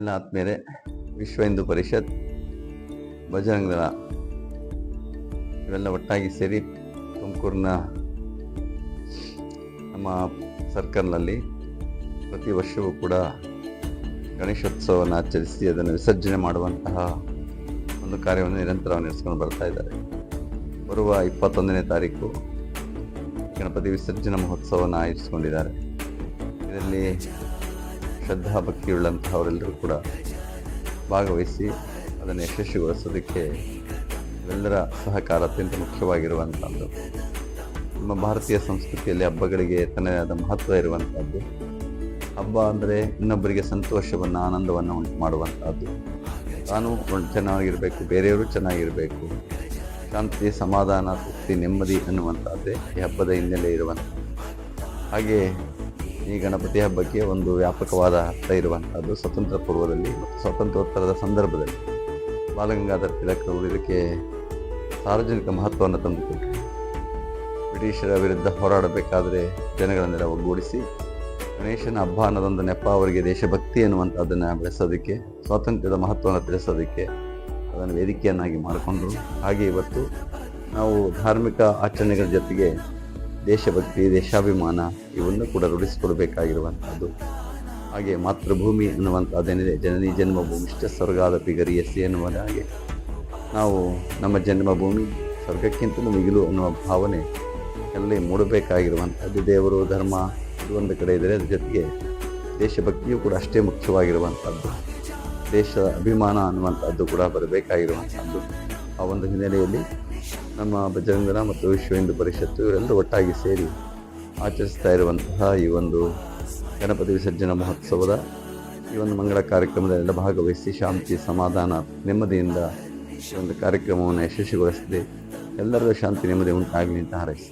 ಎಲ್ಲ ಆತ್ಮೀಯರೇ, ವಿಶ್ವ ಹಿಂದೂ ಪರಿಷತ್, ಬಜರಂಗ ದಳ ಇವೆಲ್ಲ ಒಟ್ಟಾಗಿ ಸೇರಿ ತುಮಕೂರಿನ ನಮ್ಮ ಸರ್ಕಲ್ನಲ್ಲಿ ಪ್ರತಿ ವರ್ಷವೂ ಕೂಡ ಗಣೇಶೋತ್ಸವವನ್ನು ಆಚರಿಸಿ ಅದನ್ನು ವಿಸರ್ಜನೆ ಮಾಡುವಂತಹ ಒಂದು ಕಾರ್ಯವನ್ನು ನಿರಂತರವಾಗಿ ನಡೆಸ್ಕೊಂಡು ಬರ್ತಾ ಇದ್ದಾರೆ. ಬರುವ 21ನೇ ತಾರೀಕು ಗಣಪತಿ ವಿಸರ್ಜನಾ ಮಹೋತ್ಸವವನ್ನು ಆಯೋಜಿಸಿಕೊಂಡಿದ್ದಾರೆ. ಇದರಲ್ಲಿ ಶ್ರದ್ಧಾ ಭಕ್ತಿಯುಳ್ಳಂತಹವರೆಲ್ಲರೂ ಕೂಡ ಭಾಗವಹಿಸಿ ಅದನ್ನು ಯಶಸ್ವಿಗೊಳಿಸೋದಕ್ಕೆ ಎಲ್ಲರ ಸಹಕಾರ ಅತ್ಯಂತ ಮುಖ್ಯವಾಗಿರುವಂಥದ್ದು. ನಮ್ಮ ಭಾರತೀಯ ಸಂಸ್ಕೃತಿಯಲ್ಲಿ ಹಬ್ಬಗಳಿಗೆ ತನ್ನದೇ ಆದ ಮಹತ್ವ ಇರುವಂಥದ್ದು. ಹಬ್ಬ ಅಂದರೆ ಇನ್ನೊಬ್ಬರಿಗೆ ಸಂತೋಷವನ್ನು, ಆನಂದವನ್ನು ಉಂಟು ಮಾಡುವಂಥದ್ದು. ತಾನು ಚೆನ್ನಾಗಿರಬೇಕು, ಬೇರೆಯವರು ಚೆನ್ನಾಗಿರಬೇಕು, ಶಾಂತಿ, ಸಮಾಧಾನ, ತೃಪ್ತಿ, ನೆಮ್ಮದಿ ಅನ್ನುವಂಥದ್ದೇ ಈ ಹಬ್ಬದ ಹಿನ್ನೆಲೆ ಇರುವಂಥದ್ದು. ಹಾಗೆ ಈ ಗಣಪತಿ ಹಬ್ಬಕ್ಕೆ ಒಂದು ವ್ಯಾಪಕವಾದ ಅರ್ಥ ಇರುವಂಥದ್ದು. ಸ್ವತಂತ್ರ ಪೂರ್ವದಲ್ಲಿ ಮತ್ತು ಸ್ವಾತಂತ್ರ್ಯೋತ್ತರದ ಸಂದರ್ಭದಲ್ಲಿ ಬಾಲಗಂಗಾಧರ ತಿಲಕರು ಇದಕ್ಕೆ ಸಾರ್ವಜನಿಕ ಮಹತ್ವವನ್ನು ತಂದುಕೊಟ್ಟರು. ಬ್ರಿಟಿಷರ ವಿರುದ್ಧ ಹೋರಾಡಬೇಕಾದರೆ ಜನಗಳನ್ನೆಲ್ಲ ಒಗ್ಗೂಡಿಸಿ ಗಣೇಶನ ಹಬ್ಬ ಅನ್ನೋದೊಂದು ನೆಪ ಅವರಿಗೆ ದೇಶಭಕ್ತಿ ಅನ್ನುವಂಥದ್ದನ್ನು ಬೆಳೆಸೋದಕ್ಕೆ, ಸ್ವಾತಂತ್ರ್ಯದ ಮಹತ್ವವನ್ನು ತಿಳಿಸೋದಕ್ಕೆ ಅದನ್ನು ವೇದಿಕೆಯನ್ನಾಗಿ ಮಾಡಿಕೊಂಡ್ರು. ಹಾಗೆ ಇವತ್ತು ನಾವು ಧಾರ್ಮಿಕ ಆಚರಣೆಗಳ ಜೊತೆಗೆ ದೇಶಭಕ್ತಿ, ದೇಶಾಭಿಮಾನ ಇವನ್ನು ಕೂಡ ರೂಢಿಸಿಕೊಡ್ಬೇಕಾಗಿರುವಂಥದ್ದು. ಹಾಗೆ ಮಾತೃಭೂಮಿ ಅನ್ನುವಂಥದ್ದೇನಿದೆ, ಜನನಿ ಜನ್ಮಭೂಮಿಷ್ಠ ಸ್ವರ್ಗಾದಪಿ ಗರಿಯಸಿ ಎನ್ನುವ ಹಾಗೆ ನಾವು ನಮ್ಮ ಜನ್ಮಭೂಮಿ ಸ್ವರ್ಗಕ್ಕಿಂತಲೂ ಮಿಗಿಲು ಅನ್ನುವ ಭಾವನೆ ಎಲ್ಲ ಮೂಡಬೇಕಾಗಿರುವಂಥದ್ದು. ದೇವರು, ಧರ್ಮ ಇದು ಒಂದು ಕಡೆ ಇದ್ದರೆ ಅದ್ರ ಜೊತೆಗೆ ದೇಶಭಕ್ತಿಯೂ ಕೂಡ ಅಷ್ಟೇ ಮುಖ್ಯವಾಗಿರುವಂಥದ್ದು. ದೇಶ ಅಭಿಮಾನ ಅನ್ನುವಂಥದ್ದು ಕೂಡ ಬರಬೇಕಾಗಿರುವಂಥದ್ದು. ಆ ಒಂದು ಹಿನ್ನೆಲೆಯಲ್ಲಿ ನಮ್ಮ ಬಜರಂಗ ದಳ ಮತ್ತು ವಿಶ್ವ ಹಿಂದೂ ಪರಿಷತ್ತು ಇವರೆಲ್ಲರೂ ಒಟ್ಟಾಗಿ ಸೇರಿ ಆಚರಿಸ್ತಾ ಇರುವಂತಹ ಈ ಒಂದು ಗಣಪತಿ ವಿಸರ್ಜನಾ ಮಹೋತ್ಸವದ ಈ ಒಂದು ಮಂಗಳ ಕಾರ್ಯಕ್ರಮದಲ್ಲೆಲ್ಲ ಭಾಗವಹಿಸಿ ಶಾಂತಿ, ಸಮಾಧಾನ, ನೆಮ್ಮದಿಯಿಂದ ಈ ಒಂದು ಕಾರ್ಯಕ್ರಮವನ್ನು ಯಶಸ್ವಿಗೊಳಿಸದೆ ಎಲ್ಲರಲ್ಲೂ ಶಾಂತಿ, ನೆಮ್ಮದಿ ಉಂಟಾಗಲಿ ಅಂತ ಹಾರೈಸಿ